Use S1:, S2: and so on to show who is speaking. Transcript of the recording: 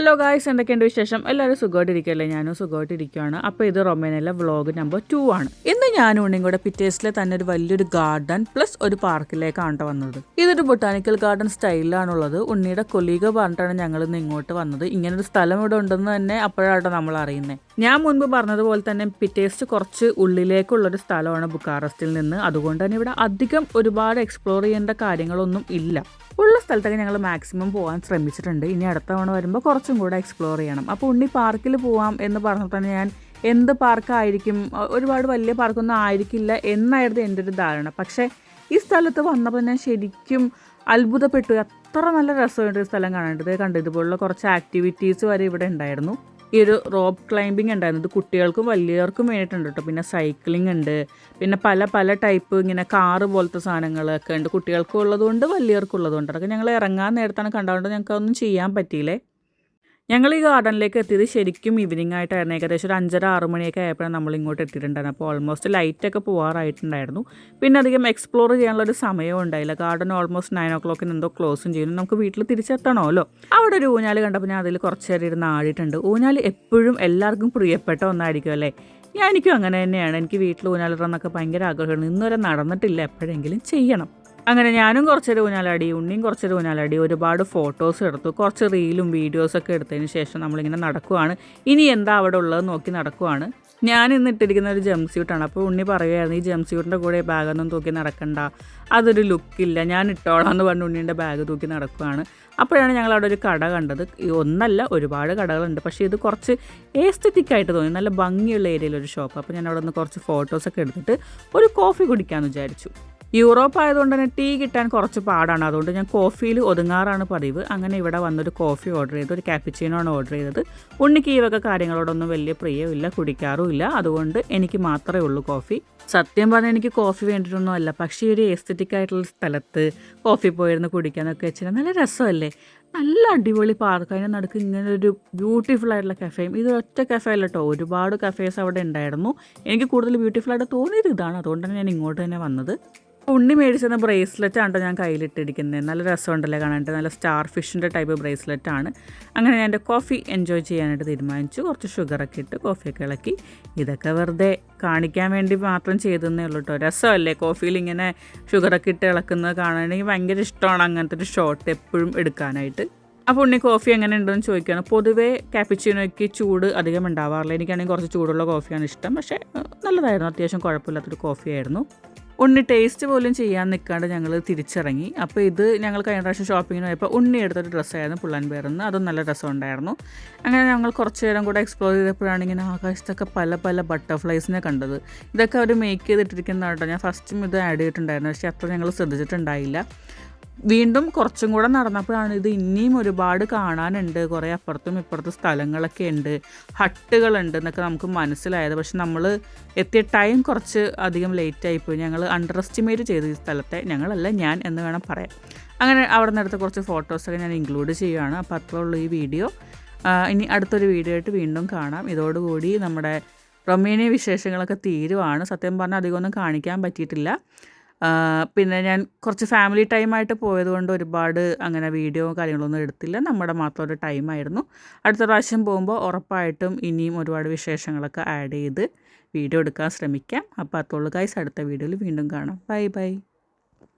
S1: Hello guys, എന്തൊക്കെയുണ്ട് വിശേഷം? എല്ലാവരും സുഖമായിട്ടിരിക്കുകയല്ലേ? ഞാനും സുഖമായിട്ടിരിക്കുകയാണ്. അപ്പോൾ ഇത് റൊമേനയിലെ വ്ളോഗ് നമ്പർ 2 ആണ്. ഇന്ന് ഞാനും ഉണ്ണിയും കൂടെ പിറ്റേസിലെ തന്നെ ഒരു വലിയൊരു ഗാർഡൻ പ്ലസ് ഒരു പാർക്കിലേക്കാണ് വന്നത്. ഇതൊരു ബൊട്ടാനിക്കൽ ഗാർഡൻ സ്റ്റൈലിലാണുള്ളത്. ഉണ്ണിയുടെ കൊലീഗ് പറഞ്ഞിട്ടാണ് ഞങ്ങൾ ഇന്ന് ഇങ്ങോട്ട് വന്നത്. ഇങ്ങനൊരു സ്ഥലം ഇവിടെ ഉണ്ടെന്ന് തന്നെ അപ്പോഴാണ് നമ്മൾ അറിയുന്നത്. ഞാൻ മുൻപ് പറഞ്ഞതുപോലെ തന്നെ പിറ്റേസ്റ്റ് കുറച്ച് ഉള്ളിലേക്കുള്ളൊരു സ്ഥലമാണ് ബുക്കാറസ്റ്റിൽ നിന്ന്. അതുകൊണ്ട് തന്നെ ഇവിടെ അധികം ഒരുപാട് എക്സ്പ്ലോർ ചെയ്യേണ്ട കാര്യങ്ങളൊന്നും ഇല്ല. ഉള്ള സ്ഥലത്തൊക്കെ ഞങ്ങൾ മാക്സിമം പോകാൻ ശ്രമിച്ചിട്ടുണ്ട്. ഇനി അടുത്ത തവണ വരുമ്പോൾ കുറച്ചും കൂടെ എക്സ്പ്ലോർ ചെയ്യണം. അപ്പോൾ ഉണ്ണി പാർക്കിൽ പോവാം എന്ന് പറഞ്ഞിട്ട് തന്നെ ഞാൻ എന്ത് പാർക്കായിരിക്കും, ഒരുപാട് വലിയ പാർക്കൊന്നും ആയിരിക്കില്ല എന്നായിരുന്നു എൻ്റെ ഒരു ധാരണ. പക്ഷേ ഈ സ്ഥലത്ത് വന്നപ്പോൾ ഞാൻ ശരിക്കും അത്ഭുതപ്പെട്ടു. അത്ര നല്ല രസമായിട്ട് ഈ സ്ഥലം കാണേണ്ടത് ഇതുപോലുള്ള കുറച്ച് ആക്ടിവിറ്റീസ് വരെ ഇവിടെ ഉണ്ടായിരുന്നു. ഈ ഒരു റോപ്പ് ക്ലൈമ്പിംഗ് ഉണ്ടായിരുന്നു. ഇത് കുട്ടികൾക്കും വലിയവർക്കും വേണ്ടിയിട്ടുണ്ട് കേട്ടോ. പിന്നെ സൈക്ലിംഗ് ഉണ്ട്, പിന്നെ പല ടൈപ്പ് ഇങ്ങനെ കാറ് പോലത്തെ സാധനങ്ങളൊക്കെ ഉണ്ട്. കുട്ടികൾക്കും ഉള്ളതുകൊണ്ട് വലിയവർക്കും ഉള്ളതുകൊണ്ട്. അതൊക്കെ ഞങ്ങൾ ഇറങ്ങാൻ നേരത്താണ് കണ്ടുകൊണ്ട് ഞങ്ങൾക്ക് അതൊന്നും ചെയ്യാൻ പറ്റിയില്ലേ. ഞങ്ങൾ ഈ ഗാർഡനിലേക്ക് എത്തിയത് ശരിക്കും ഈവനിങ് ആയിട്ടായിരുന്നു. ഏകദേശം ഒരു 5:30-6 മണിയൊക്കെ ആയപ്പോഴാണ് നമ്മൾ ഇങ്ങോട്ട് എത്തിയിട്ടുണ്ടായിരുന്നു. അപ്പോൾ ഓൾമോസ്റ്റ് ലൈറ്റൊക്കെ പോകാറായിട്ടുണ്ടായിരുന്നു. പിന്നെ അധികം എക്സ്പ്ലോർ ചെയ്യാനുള്ളൊരു സമയവും ഉണ്ടായില്ല. ഗാർഡൻ ഓൾമോസ്റ്റ് 9 o'clock എന്തോ ക്ലോസും ചെയ്യുന്നു. നമുക്ക് വീട്ടിൽ തിരിച്ചെത്തണമല്ലോ. അവിടെ ഒരു ഊഞ്ഞാൽ കണ്ടപ്പോൾ ഞാൻ അതിൽ കുറച്ച് നേരം ഇരുന്ന് ആടിയിട്ടുണ്ട്. ഊഞ്ഞാൽ എപ്പോഴും എല്ലാവർക്കും പ്രിയപ്പെട്ട ഒന്നായിരിക്കും അല്ലേ? എനിക്കും അങ്ങനെ തന്നെയാണ്. എനിക്ക് വീട്ടിൽ ഊഞ്ഞാലിടണമെന്നൊക്കെ ഭയങ്കര ആഗ്രഹമാണ്. ഇന്നുവരെ നടന്നിട്ടില്ല, എപ്പോഴെങ്കിലും ചെയ്യണം. അങ്ങനെ ഞാനും കുറച്ചൊരു ഊഞ്ഞാലാടി, ഉണ്ണിയും കുറച്ചൊരു ഊഞ്ഞാലാടി, ഒരുപാട് ഫോട്ടോസ് എടുത്തു, കുറച്ച് റീലും വീഡിയോസൊക്കെ എടുത്തതിന് ശേഷം നമ്മളിങ്ങനെ നടക്കുവാണ്. ഇനി എന്താ അവിടെ ഉള്ളത് നോക്കി നടക്കുവാണ്. ഞാൻ ഇന്ന് ഇട്ടിരിക്കുന്ന ഒരു ജംപ് സ്യൂട്ടാണ്. അപ്പോൾ ഉണ്ണി പറയുമായിരുന്നു ഈ ജംപ് സ്യൂട്ടിൻ്റെ കൂടെ ബാഗൊന്നും തൂക്കി നടക്കണ്ട, അതൊരു ലുക്കില്ല, ഞാൻ ഇട്ടോളാം എന്ന് പറഞ്ഞ് ഉണ്ണീൻ്റെ ബാഗ് തൂക്കി നടക്കുവാണ്. അപ്പോഴാണ് ഞങ്ങൾ അവിടെ ഒരു കട കണ്ടത്. ഒന്നല്ല, ഒരുപാട് കടകളുണ്ട്. പക്ഷേ ഇത് കുറച്ച് ഏസ്തെറ്റിക്കായിട്ട് തോന്നി, നല്ല ഭംഗിയുള്ള ഏരിയയിലൊരു ഷോപ്പ്. അപ്പോൾ ഞാൻ അവിടെ നിന്ന് കുറച്ച് ഫോട്ടോസൊക്കെ എടുത്തിട്ട് ഒരു കോഫി കുടിക്കാമെന്ന് വിചാരിച്ചു. യൂറോപ്പ് ആയതുകൊണ്ട് തന്നെ ടീ കിട്ടാൻ കുറച്ച് പാടാണ്. അതുകൊണ്ട് ഞാൻ കോഫിയിൽ ഒതുങ്ങാറാണ് പതിവ്. അങ്ങനെ ഇവിടെ വന്നൊരു കോഫി ഓർഡർ ചെയ്തു. ഒരു ക്യാപ്പിച്ചിനോ ആണ് ഓർഡർ ചെയ്തത്. ഉണ്ണിക്ക് ഈ വക കാര്യങ്ങളോടൊന്നും വലിയ പ്രിയമില്ല, കുടിക്കാറുമില്ല. അതുകൊണ്ട് എനിക്ക് മാത്രമേ ഉള്ളൂ കോഫി. സത്യം പറഞ്ഞാൽ എനിക്ക് കോഫി വേണ്ടിയിട്ടൊന്നും അല്ല. പക്ഷേ ഒരു എസ്തെറ്റിക് ആയിട്ടുള്ള സ്ഥലത്ത് കോഫി പോയിരുന്ന് കുടിക്കാനൊക്കെ വെച്ചാൽ നല്ല രസമല്ലേ? നല്ല അടിപൊളി പാർക്ക്, അതിൻ്റെ നടുക്ക് ഇങ്ങനെ ഒരു ബ്യൂട്ടിഫുൾ ആയിട്ടുള്ള കഫേയും. ഇത് ഒറ്റ കഫേ അല്ല കേട്ടോ, ഒരുപാട് കഫേസ് അവിടെ ഉണ്ടായിരുന്നു. എനിക്ക് കൂടുതൽ ബ്യൂട്ടിഫുൾ ആയിട്ട് തോന്നിയത് ഇതാണ്. അതുകൊണ്ടാണ് ഞാൻ ഇങ്ങോട്ട് തന്നെ വന്നത്. ഉണ്ണി മേടിച്ചെന്ന ബ്രേസ്ലെറ്റാണ് ഞാൻ കയ്യിലിട്ടിരിക്കുന്നത്. നല്ല രസമുണ്ടല്ലേ കാണാനായിട്ട്. നല്ല സ്റ്റാർ ഫിഷിൻ്റെ ടൈപ്പ് ബ്രേസ്ലെറ്റാണ്. അങ്ങനെ ഞാൻ എൻ്റെ കോഫി എൻജോയ് ചെയ്യാനായിട്ട് തീരുമാനിച്ചു. കുറച്ച് ഷുഗറൊക്കെ ഇട്ട് കോഫിയൊക്കെ ഇളക്കി. ഇതൊക്കെ വെറുതെ കാണിക്കാൻ വേണ്ടി മാത്രം ചെയ്തതന്നേ ഉള്ളൂ കേട്ടോ. രസമല്ലേ കോഫിയിൽ ഇങ്ങനെ ഷുഗറൊക്കെ ഇട്ട് ഇളക്കുന്നത് കാണാൻ. എനിക്ക് ഭയങ്കര ഇഷ്ടമാണ് അങ്ങനത്തെ ഒരു ഷോട്ട് എപ്പോഴും എടുക്കാനായിട്ട്. അപ്പോൾ ഉണ്ണി കോഫി എങ്ങനെ ഉണ്ടെന്ന് ചോദിക്കുകയാണ്. പൊതുവേ ക്യാപ്പിച്ചിനോയ്ക്ക് ചൂട് അധികം ഉണ്ടാവാറില്ല. എനിക്കാണെങ്കിൽ കുറച്ച് ചൂടുള്ള കോഫിയാണ് ഇഷ്ടം. പക്ഷേ നല്ലതായിരുന്നു, അത്യാവശ്യം കുഴപ്പമില്ലാത്തൊരു കോഫിയായിരുന്നു. ഉണ്ണി ടേസ്റ്റ് പോലും ചെയ്യാൻ നിൽക്കാണ്ട് ഞങ്ങൾ തിരിച്ചിറങ്ങി. അപ്പോൾ ഇത് ഞങ്ങൾ കഴിഞ്ഞ പ്രാവശ്യം ഷോപ്പിങ്ങിന് പോയപ്പോൾ ഉണ്ണി എടുത്തൊരു ഡ്രസ്സായിരുന്നു പുള്ളൻപേർന്ന്. അതും നല്ല രസമുണ്ടായിരുന്നു. അങ്ങനെ ഞങ്ങൾ കുറച്ച് നേരം കൂടെ എക്സ്പ്ലോർ ചെയ്തപ്പോഴാണ് ഇങ്ങനെ ആകാശത്തൊക്കെ പല ബട്ടർഫ്ലൈസിനെ കണ്ടത്. ഇതൊക്കെ അവർ മേക്ക് ചെയ്തിട്ടിരിക്കുന്നതാണ് കേട്ടോ. ഞാൻ ഫസ്റ്റും ഇത് ആഡ് ചെയ്തിട്ടുണ്ടായിരുന്നു, പക്ഷേ അത്ര ഞങ്ങൾ ശ്രദ്ധിച്ചിട്ടുണ്ടായില്ല. വീണ്ടും കുറച്ചും കൂടെ നടന്നപ്പോഴാണ് ഇത് ഇനിയും ഒരുപാട് കാണാനുണ്ട്, കുറേ അപ്പുറത്തും ഇപ്പുറത്തും സ്ഥലങ്ങളൊക്കെ ഉണ്ട്, ഹട്ടുകളുണ്ട് എന്നൊക്കെ നമുക്ക് മനസ്സിലായത്. പക്ഷെ നമ്മൾ എത്തിയ ടൈം കുറച്ച് അധികം ലേറ്റായിപ്പോയി. ഞങ്ങൾ അണ്ടർ എസ്റ്റിമേറ്റ് ചെയ്തു ഈ സ്ഥലത്തെ. ഞങ്ങളല്ല, ഞാൻ എന്ന് വേണം പറയാം. അങ്ങനെ അവിടെ നിന്നെടുത്ത കുറച്ച് ഫോട്ടോസൊക്കെ ഞാൻ ഇൻക്ലൂഡ് ചെയ്യുകയാണ്. അപ്പോൾ അത്രേ ഉള്ളൂ ഈ വീഡിയോ. ഇനി അടുത്തൊരു വീഡിയോ ആയിട്ട് വീണ്ടും കാണാം. ഇതോടുകൂടി നമ്മുടെ റൊമേനിയ വിശേഷങ്ങളൊക്കെ തീരുവാണ്. സത്യം പറഞ്ഞാൽ അധികമൊന്നും കാണിക്കാൻ പറ്റിയിട്ടില്ല. പിന്നെ ഞാൻ കുറച്ച് ഫാമിലി ടൈമായിട്ട് പോയതുകൊണ്ട് ഒരുപാട് അങ്ങനെ വീഡിയോ കാര്യങ്ങളൊന്നും എടുത്തില്ല. നമ്മുടെ മാത്രം ഒരു ടൈമായിരുന്നു. അടുത്ത പ്രാവശ്യം പോകുമ്പോൾ ഉറപ്പായിട്ടും ഇനിയും ഒരുപാട് വിശേഷങ്ങളൊക്കെ ആഡ് ചെയ്ത് വീഡിയോ എടുക്കാൻ ശ്രമിക്കാം. അപ്പോൾ അത്രയുള്ളൂ ഗൈസ്. അടുത്ത വീഡിയോയിൽ വീണ്ടും കാണാം. ബൈ.